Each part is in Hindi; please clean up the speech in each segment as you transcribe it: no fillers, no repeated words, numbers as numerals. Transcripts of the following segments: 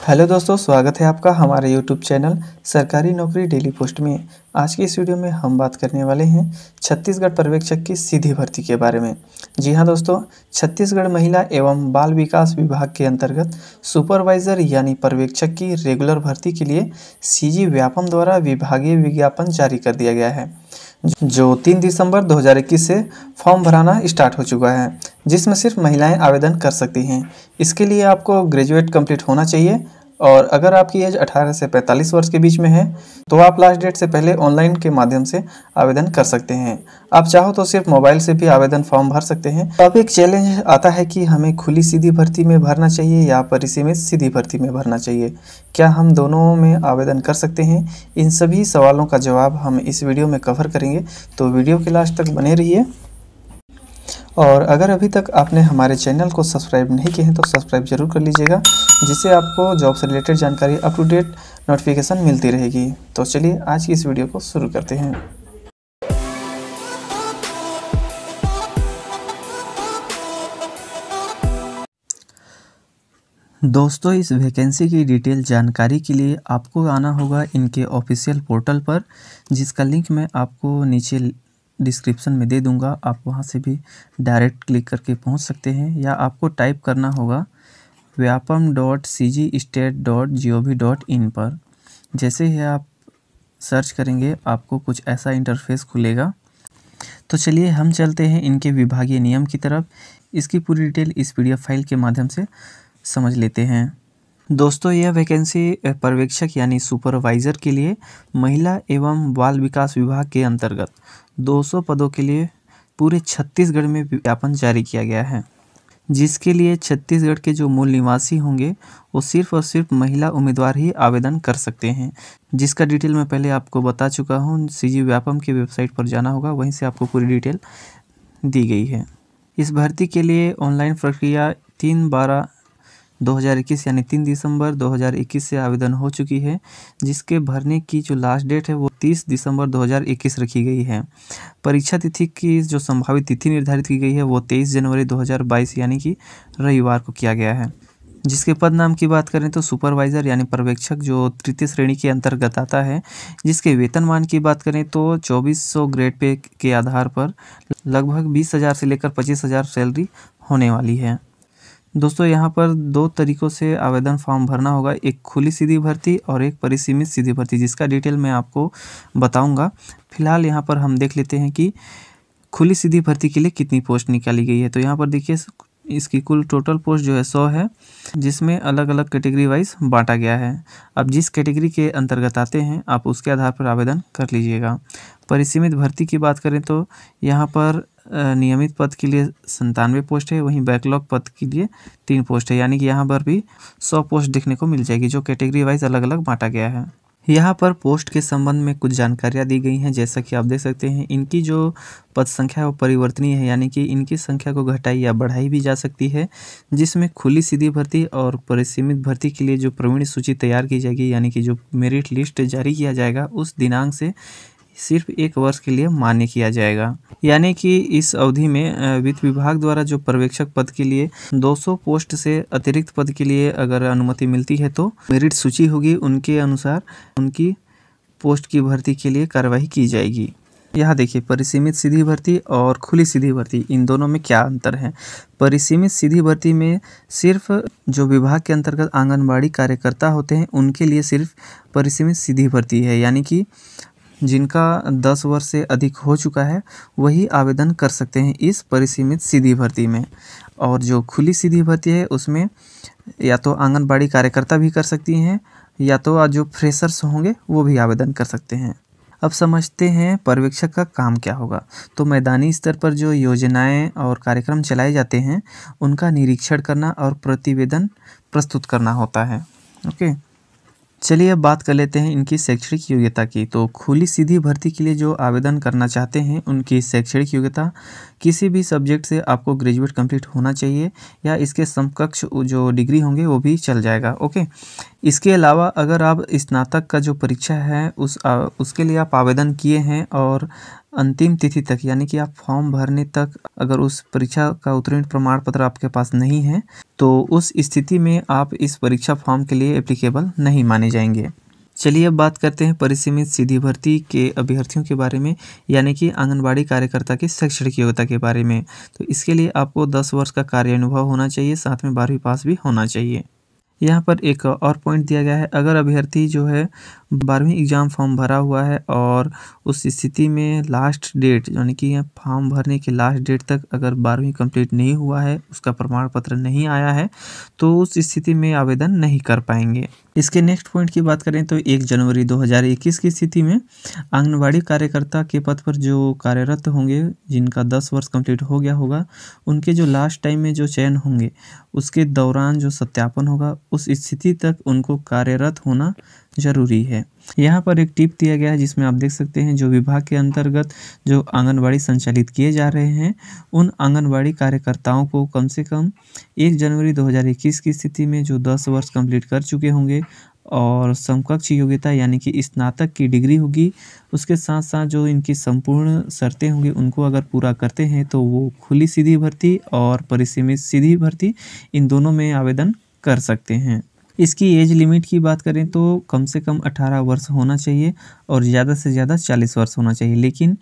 हेलो दोस्तों, स्वागत है आपका हमारे यूट्यूब चैनल सरकारी नौकरी डेली पोस्ट में। आज की इस वीडियो में हम बात करने वाले हैं छत्तीसगढ़ पर्यवेक्षक की सीधी भर्ती के बारे में। जी हां दोस्तों, छत्तीसगढ़ महिला एवं बाल विकास विभाग के अंतर्गत सुपरवाइजर यानी पर्यवेक्षक की रेगुलर भर्ती के लिए सीजी व्यापम द्वारा विभागीय विज्ञापन जारी कर दिया गया है, जो 3 दिसंबर 2021 से फॉर्म भराना स्टार्ट हो चुका है, जिसमें सिर्फ महिलाएं आवेदन कर सकती हैं। इसके लिए आपको ग्रेजुएट कंप्लीट होना चाहिए और अगर आपकी एज 18 से 45 वर्ष के बीच में है तो आप लास्ट डेट से पहले ऑनलाइन के माध्यम से आवेदन कर सकते हैं। आप चाहो तो सिर्फ मोबाइल से भी आवेदन फॉर्म भर सकते हैं। तो अब एक चैलेंज आता है कि हमें खुली सीधी भर्ती में भरना चाहिए या परिसीमित सीधी भर्ती में भरना चाहिए। क्या हम दोनों में आवेदन कर सकते हैं? इन सभी सवालों का जवाब हम इस वीडियो में कवर करेंगे, तो वीडियो के लास्ट तक बने रहिए। और अगर अभी तक आपने हमारे चैनल को सब्सक्राइब नहीं किए हैं तो सब्सक्राइब जरूर कर लीजिएगा, जिससे आपको जॉब से रिलेटेड जानकारी अप टू डेट नोटिफिकेशन मिलती रहेगी। तो चलिए आज की इस वीडियो को शुरू करते हैं। दोस्तों, इस वैकेंसी की डिटेल जानकारी के लिए आपको आना होगा इनके ऑफिशियल पोर्टल पर, जिसका लिंक मैं आपको नीचे डिस्क्रिप्शन में दे दूंगा। आप वहां से भी डायरेक्ट क्लिक करके पहुंच सकते हैं, या आपको टाइप करना होगा vyapam.cgstate.gov.in पर। जैसे ही आप सर्च करेंगे आपको कुछ ऐसा इंटरफेस खुलेगा। तो चलिए हम चलते हैं इनके विभागीय नियम की तरफ। इसकी पूरी डिटेल इस पीडीएफ फाइल के माध्यम से समझ लेते हैं। दोस्तों, यह वैकेंसी पर्यवेक्षक यानी सुपरवाइज़र के लिए महिला एवं बाल विकास विभाग के अंतर्गत 200 पदों के लिए पूरे छत्तीसगढ़ में विज्ञापन जारी किया गया है, जिसके लिए छत्तीसगढ़ के जो मूल निवासी होंगे वो सिर्फ और सिर्फ महिला उम्मीदवार ही आवेदन कर सकते हैं, जिसका डिटेल मैं पहले आपको बता चुका हूँ। सीजी व्यापम की वेबसाइट पर जाना होगा, वहीं से आपको पूरी डिटेल दी गई है। इस भर्ती के लिए ऑनलाइन प्रक्रिया 3/12/2021 यानी 3 दिसंबर 2021 से आवेदन हो चुकी है, जिसके भरने की जो लास्ट डेट है वो 30 दिसंबर 2021 रखी गई है। परीक्षा तिथि की जो संभावित तिथि निर्धारित की गई है वो 23 जनवरी 2022 यानी कि रविवार को किया गया है। जिसके पद नाम की बात करें तो सुपरवाइज़र यानी पर्यवेक्षक जो तृतीय श्रेणी के अंतर्गत आता है। जिसके वेतनमान की बात करें तो 2400 ग्रेड पे के आधार पर लगभग 20,000 से लेकर 25,000 सैलरी होने वाली है। दोस्तों, यहाँ पर 2 तरीक़ों से आवेदन फॉर्म भरना होगा, एक खुली सीधी भर्ती और एक परिसीमित सीधी भर्ती, जिसका डिटेल मैं आपको बताऊंगा। फिलहाल यहाँ पर हम देख लेते हैं कि खुली सीधी भर्ती के लिए कितनी पोस्ट निकाली गई है। तो यहाँ पर देखिए इसकी कुल टोटल पोस्ट जो है 100 है, जिसमें अलग अलग कैटेगरी वाइज बांटा गया है। अब जिस कैटेगरी के अंतर्गत आते हैं आप उसके आधार पर आवेदन कर लीजिएगा। परिसीमित भर्ती की बात करें तो यहाँ पर नियमित पद के लिए 97 पोस्ट है, वहीं बैकलॉग पद के लिए 3 पोस्ट है, यानी कि यहाँ पर भी 100 पोस्ट देखने को मिल जाएगी, जो कैटेगरी वाइज अलग अलग बांटा गया है। यहाँ पर पोस्ट के संबंध में कुछ जानकारियाँ दी गई हैं। जैसा कि आप देख सकते हैं, इनकी जो पद संख्या है वो परिवर्तनीय है, यानी कि इनकी संख्या को घटाई या बढ़ाई भी जा सकती है। जिसमें खुली सीधी भर्ती और परिसीमित भर्ती के लिए जो प्रवीण सूची तैयार की जाएगी, यानी कि जो मेरिट लिस्ट जारी किया जाएगा, उस दिनांक से सिर्फ 1 वर्ष के लिए मान्य किया जाएगा। यानी कि इस अवधि में वित्त विभाग द्वारा जो पर्यवेक्षक पद के लिए 200 पोस्ट से अतिरिक्त पद के लिए अगर अनुमति मिलती है तो मेरिट सूची होगी, उनके अनुसार उनकी पोस्ट की भर्ती के लिए कार्रवाई की जाएगी। यहाँ देखिए, परिसीमित सीधी भर्ती और खुली सीधी भर्ती, इन दोनों में क्या अंतर है। परिसीमित सीधी भर्ती में सिर्फ जो विभाग के अंतर्गत आंगनबाड़ी कार्यकर्ता होते हैं उनके लिए सिर्फ परिसीमित सीधी भर्ती है, यानी कि जिनका 10 वर्ष से अधिक हो चुका है वही आवेदन कर सकते हैं इस परिसीमित सीधी भर्ती में। और जो खुली सीधी भर्ती है उसमें या तो आंगनबाड़ी कार्यकर्ता भी कर सकती हैं, या तो जो फ्रेशर्स होंगे वो भी आवेदन कर सकते हैं। अब समझते हैं पर्यवेक्षक का काम क्या होगा। तो मैदानी स्तर पर जो योजनाएं और कार्यक्रम चलाए जाते हैं उनका निरीक्षण करना और प्रतिवेदन प्रस्तुत करना होता है। ओके, चलिए अब बात कर लेते हैं इनकी शैक्षणिक योग्यता की। तो खुली सीधी भर्ती के लिए जो आवेदन करना चाहते हैं उनकी शैक्षणिक योग्यता किसी भी सब्जेक्ट से आपको ग्रेजुएट कंप्लीट होना चाहिए, या इसके समकक्ष जो डिग्री होंगे वो भी चल जाएगा। ओके, इसके अलावा अगर आप स्नातक का जो परीक्षा है उसके लिए आप आवेदन किए हैं और अंतिम तिथि तक यानी कि आप फॉर्म भरने तक अगर उस परीक्षा का उत्तीर्ण प्रमाण पत्र आपके पास नहीं है तो उस स्थिति में आप इस परीक्षा फॉर्म के लिए एप्लीकेबल नहीं माने जाएंगे। चलिए अब बात करते हैं परिसीमित सीधी भर्ती के अभ्यर्थियों के बारे में, यानी कि आंगनबाड़ी कार्यकर्ता की शैक्षणिक योग्यता के बारे में। तो इसके लिए आपको 10 वर्ष का कार्य अनुभव होना चाहिए, साथ में 12वीं पास भी होना चाहिए। यहाँ पर एक और पॉइंट दिया गया है, अगर अभ्यर्थी जो है 12वीं एग्ज़ाम फॉर्म भरा हुआ है और उस स्थिति में लास्ट डेट यानी कि फॉर्म भरने के लास्ट डेट तक अगर 12वीं कंप्लीट नहीं हुआ है, उसका प्रमाण पत्र नहीं आया है, तो उस स्थिति में आवेदन नहीं कर पाएंगे। इसके नेक्स्ट पॉइंट की बात करें तो 1 जनवरी 2021 की स्थिति में आंगनबाड़ी कार्यकर्ता के पद पर जो कार्यरत होंगे, जिनका 10 वर्ष कंप्लीट हो गया होगा, उनके जो लास्ट टाइम में जो चयन होंगे उसके दौरान जो सत्यापन होगा उस स्थिति तक उनको कार्यरत होना ज़रूरी है। यहाँ पर एक टिप दिया गया है जिसमें आप देख सकते हैं जो विभाग के अंतर्गत जो आंगनबाड़ी संचालित किए जा रहे हैं उन आंगनबाड़ी कार्यकर्ताओं को कम से कम 1 जनवरी 2021 की स्थिति में जो 10 वर्ष कंप्लीट कर चुके होंगे और समकक्ष योग्यता यानी कि स्नातक की डिग्री होगी, उसके साथ साथ जो इनकी संपूर्ण शर्तें होंगी उनको अगर पूरा करते हैं तो वो खुली सीधी भर्ती और परिसीमित सीधी भर्ती इन दोनों में आवेदन कर सकते हैं। इसकी एज लिमिट की बात करें तो कम से कम 18 वर्ष होना चाहिए और ज़्यादा से ज़्यादा 40 वर्ष होना चाहिए, लेकिन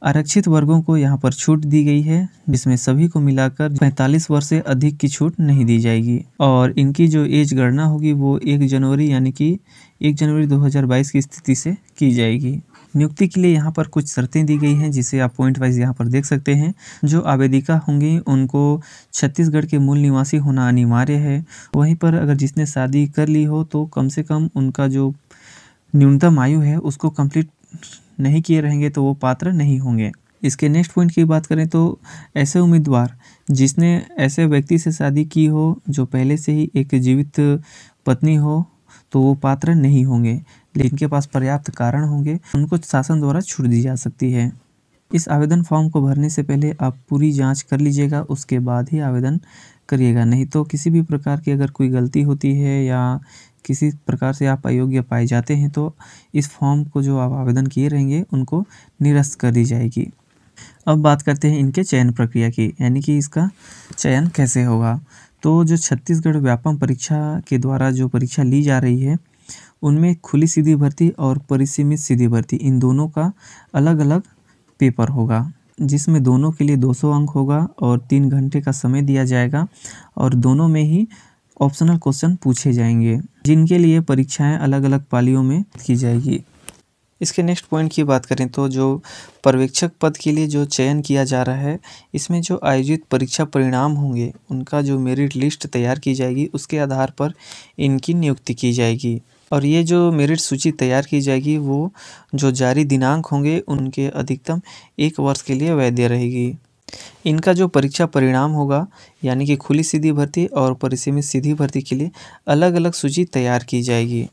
आरक्षित वर्गों को यहाँ पर छूट दी गई है जिसमें सभी को मिलाकर 45 वर्ष से अधिक की छूट नहीं दी जाएगी और इनकी जो एज गणना होगी वो 1 जनवरी यानी कि 1 जनवरी 2022 की स्थिति से की जाएगी। नियुक्ति के लिए यहाँ पर कुछ शर्तें दी गई हैं जिसे आप पॉइंट वाइज यहाँ पर देख सकते हैं। जो आवेदिका होंगी उनको छत्तीसगढ़ के मूल निवासी होना अनिवार्य है। वहीं पर अगर जिसने शादी कर ली हो तो कम से कम उनका जो न्यूनतम आयु है उसको कंप्लीट नहीं किए रहेंगे तो वो पात्र नहीं होंगे। इसके नेक्स्ट पॉइंट की बात करें तो ऐसे उम्मीदवार जिसने ऐसे व्यक्ति से शादी की हो जो पहले से ही एक जीवित पत्नी हो तो वो पात्र नहीं होंगे, लेकिन इनके पास पर्याप्त कारण होंगे, उनको शासन द्वारा छूट दी जा सकती है। इस आवेदन फॉर्म को भरने से पहले आप पूरी जांच कर लीजिएगा, उसके बाद ही आवेदन करिएगा, नहीं तो किसी भी प्रकार की अगर कोई गलती होती है या किसी प्रकार से आप अयोग्य पाए जाते हैं तो इस फॉर्म को जो आप आवेदन किए रहेंगे उनको निरस्त कर दी जाएगी। अब बात करते हैं इनके चयन प्रक्रिया की, यानी कि इसका चयन कैसे होगा। तो जो छत्तीसगढ़ व्यापम परीक्षा के द्वारा जो परीक्षा ली जा रही है उनमें खुली सीधी भर्ती और परिसीमित सीधी भर्ती इन दोनों का अलग अलग पेपर होगा, जिसमें दोनों के लिए 200 अंक होगा और 3 घंटे का समय दिया जाएगा और दोनों में ही ऑप्शनल क्वेश्चन पूछे जाएंगे, जिनके लिए परीक्षाएं अलग अलग पालियों में की जाएगी। इसके नेक्स्ट पॉइंट की बात करें तो जो पर्यवेक्षक पद के लिए जो चयन किया जा रहा है, इसमें जो आयोजित परीक्षा परिणाम होंगे उनका जो मेरिट लिस्ट तैयार की जाएगी उसके आधार पर इनकी नियुक्ति की जाएगी और ये जो मेरिट सूची तैयार की जाएगी वो जो जारी दिनांक होंगे उनके अधिकतम 1 वर्ष के लिए वैध रहेगी। इनका जो परीक्षा परिणाम होगा यानी कि खुली सीधी भर्ती और परिसीमित सीधी भर्ती के लिए अलग अलग सूची तैयार की जाएगी।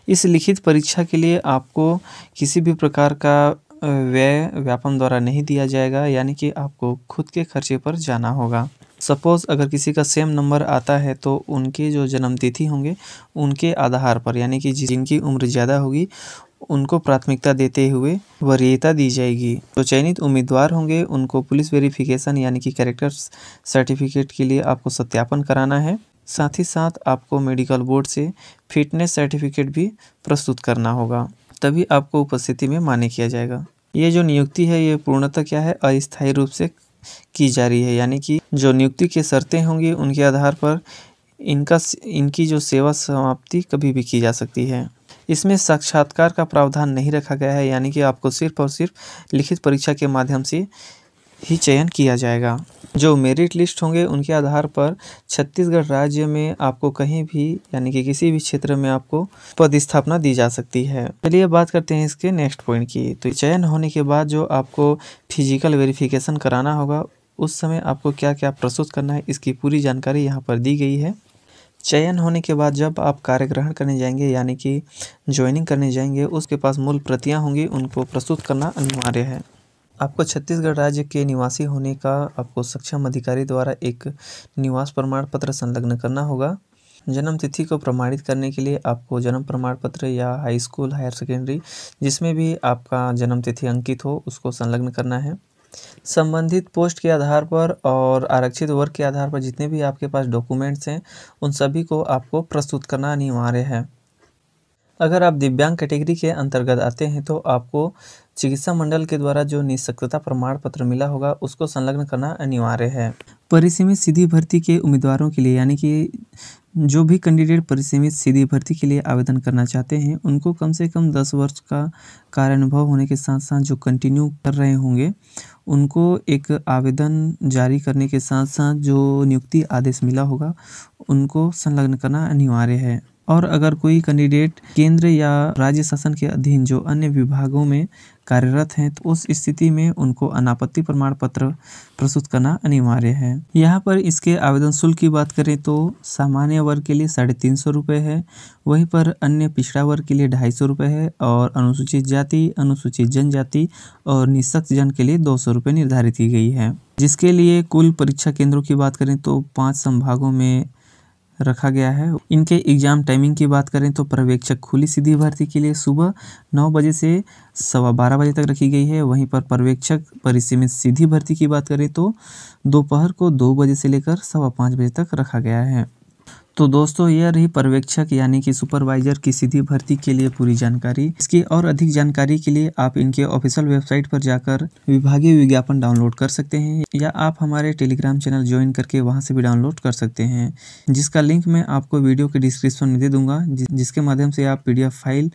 इस लिखित परीक्षा के लिए आपको किसी भी प्रकार का व्यय व्यापम द्वारा नहीं दिया जाएगा, यानी कि आपको खुद के खर्चे पर जाना होगा। सपोज़ अगर किसी का सेम नंबर आता है तो उनके जो जन्मतिथि होंगे उनके आधार पर यानी कि जिनकी उम्र ज़्यादा होगी उनको प्राथमिकता देते हुए वरीयता दी जाएगी। जो चयनित उम्मीदवार होंगे उनको पुलिस वेरिफिकेशन यानी कि कैरेक्टर सर्टिफिकेट के लिए आपको सत्यापन कराना है, साथ ही साथ आपको मेडिकल बोर्ड से फिटनेस सर्टिफिकेट भी प्रस्तुत करना होगा, तभी आपको उपस्थिति में मान्य किया जाएगा। ये जो नियुक्ति है ये पूर्णतः क्या है, अस्थायी रूप से की जा रही है, यानी कि जो नियुक्ति की शर्तें होंगी उनके आधार पर इनकी जो सेवा समाप्ति कभी भी की जा सकती है। इसमें साक्षात्कार का प्रावधान नहीं रखा गया है, यानी कि आपको सिर्फ और सिर्फ लिखित परीक्षा के माध्यम से ही चयन किया जाएगा। जो मेरिट लिस्ट होंगे उनके आधार पर छत्तीसगढ़ राज्य में आपको कहीं भी यानी कि किसी भी क्षेत्र में आपको पदस्थापना दी जा सकती है। चलिए बात करते हैं इसके नेक्स्ट पॉइंट की। तो चयन होने के बाद जो आपको फिजिकल वेरिफिकेशन कराना होगा उस समय आपको क्या क्या प्रस्तुत करना है इसकी पूरी जानकारी यहाँ पर दी गई है। चयन होने के बाद जब आप कार्य ग्रहण करने जाएंगे यानी कि ज्वाइनिंग करने जाएंगे, उसके पास मूल प्रतियां होंगी, उनको प्रस्तुत करना अनिवार्य है। आपको छत्तीसगढ़ राज्य के निवासी होने का आपको सक्षम अधिकारी द्वारा एक निवास प्रमाण पत्र संलग्न करना होगा। जन्म तिथि को प्रमाणित करने के लिए आपको जन्म प्रमाण पत्र या हाई स्कूल, हायर सेकेंडरी जिसमें भी आपका जन्म तिथि अंकित हो उसको संलग्न करना है। संबंधित पोस्ट के आधार पर और आरक्षित वर्ग के आधार पर जितने भी आपके पास डॉक्यूमेंट्स हैं उन सभी को आपको प्रस्तुत करना अनिवार्य है। अगर आप दिव्यांग कैटेगरी के अंतर्गत आते हैं तो आपको चिकित्सा मंडल के द्वारा जो निःशक्तता प्रमाण पत्र मिला होगा उसको संलग्न करना अनिवार्य है। परिसीमित सीधी भर्ती के उम्मीदवारों के लिए यानी कि जो भी कैंडिडेट परिसीमित सीधी भर्ती के लिए आवेदन करना चाहते हैं उनको कम से कम 10 वर्ष का कार्य अनुभव होने के साथ साथ जो कंटिन्यू कर रहे होंगे उनको एक आवेदन जारी करने के साथ साथ जो नियुक्ति आदेश मिला होगा उनको संलग्न करना अनिवार्य है। और अगर कोई कैंडिडेट केंद्र या राज्य शासन के अधीन जो अन्य विभागों में कार्यरत हैं तो उस स्थिति में उनको अनापत्ति प्रमाण पत्र प्रस्तुत करना अनिवार्य है। यहाँ पर इसके आवेदन शुल्क की बात करें तो सामान्य वर्ग के लिए 350 रुपये है, वहीं पर अन्य पिछड़ा वर्ग के लिए 250 रुपये है और अनुसूचित जाति, अनुसूचित जनजाति और निःशक्त जन के लिए 200 रुपये निर्धारित की गई है। जिसके लिए कुल परीक्षा केंद्रों की बात करें तो 5 संभागों में रखा गया है। इनके एग्जाम टाइमिंग की बात करें तो पर्यवेक्षक खुली सीधी भर्ती के लिए सुबह 9 बजे से 12:15 बजे तक रखी गई है। वहीं पर पर्यवेक्षक परिसीमित सीधी भर्ती की बात करें तो दोपहर को 2 बजे से लेकर 5:15 बजे तक रखा गया है। तो दोस्तों यह रही पर्यवेक्षक यानी कि सुपरवाइजर की सीधी भर्ती के लिए पूरी जानकारी। इसकी और अधिक जानकारी के लिए आप इनके ऑफिशियल वेबसाइट पर जाकर विभागीय विज्ञापन डाउनलोड कर सकते हैं या आप हमारे टेलीग्राम चैनल ज्वाइन करके वहां से भी डाउनलोड कर सकते हैं, जिसका लिंक मैं आपको वीडियो के डिस्क्रिप्शन में दे दूंगा, जिसके माध्यम से आप PDF फाइल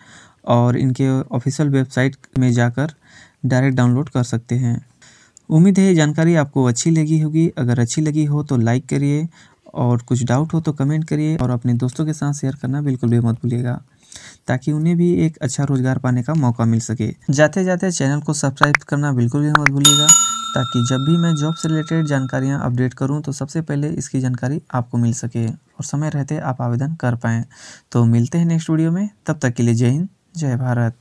और इनके ऑफिशियल वेबसाइट में जाकर डायरेक्ट डाउनलोड कर सकते हैं। उम्मीद है ये जानकारी आपको अच्छी लगी होगी। अगर अच्छी लगी हो तो लाइक करिए और कुछ डाउट हो तो कमेंट करिए और अपने दोस्तों के साथ शेयर करना बिल्कुल भी मत भूलिएगा ताकि उन्हें भी एक अच्छा रोजगार पाने का मौका मिल सके। जाते जाते चैनल को सब्सक्राइब करना बिल्कुल भी मत भूलिएगा ताकि जब भी मैं जॉब से रिलेटेड जानकारियां अपडेट करूं तो सबसे पहले इसकी जानकारी आपको मिल सके और समय रहते आप आवेदन कर पाएँ। तो मिलते हैं नेक्स्ट वीडियो में, तब तक के लिए जय हिंद, जय भारत।